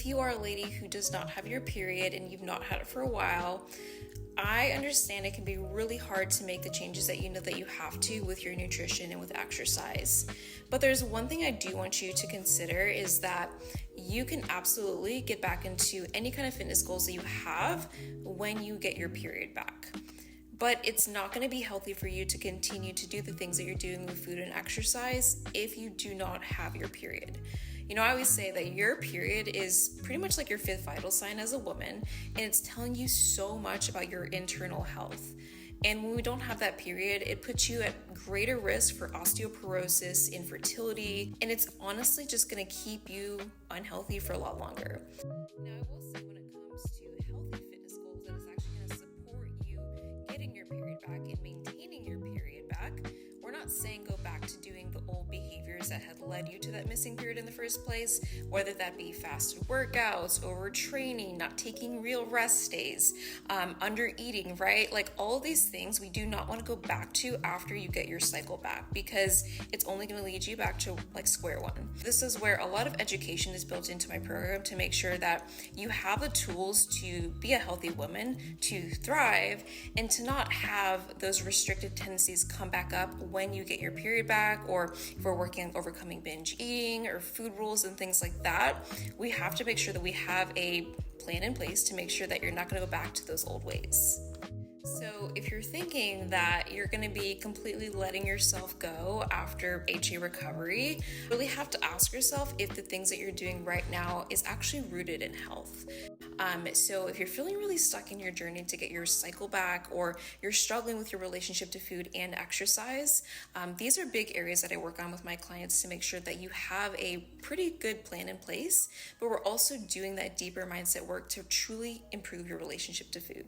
if you are a lady who does not have your period and you've not had it for a while, I understand it can be really hard to make the changes that you know that you have to with your nutrition and with exercise. But there's one thing I do want you to consider is that you can absolutely get back into any kind of fitness goals that you have when you get your period back. But it's not going to be healthy for you to continue to do the things that you're doing with food and exercise if you do not have your period. You know, I always say that your period is pretty much like your fifth vital sign as a woman, and it's telling you so much about your internal health. And when we don't have that period, it puts you at greater risk for osteoporosis, infertility, and it's honestly just going to keep you unhealthy for a lot longer. Now, I will say when it comes to healthy fitness goals, that is actually going to support you getting your period back and maintaining your period back. We're not saying go back to doing the old behaviors that had led you to that missing period in the first place, whether that be fasted workouts, overtraining, not taking real rest days, under eating, right? Like all these things we do not want to go back to after you get your cycle back, because it's only going to lead you back to like square one. This is where a lot of education is built into my program to make sure that you have the tools to be a healthy woman, to thrive, and to not have those restrictive tendencies come back up when you get your period back, or if we're working on overcoming binge eating or food rules and things like that. We have to make sure that we have a plan in place to make sure that you're not going to go back to those old ways. So if you're thinking that you're going to be completely letting yourself go after HA recovery, you really have to ask yourself if the things that you're doing right now is actually rooted in health. So if you're feeling really stuck in your journey to get your cycle back, or you're struggling with your relationship to food and exercise, these are big areas that I work on with my clients to make sure that you have a pretty good plan in place, but we're also doing that deeper mindset work to truly improve your relationship to food.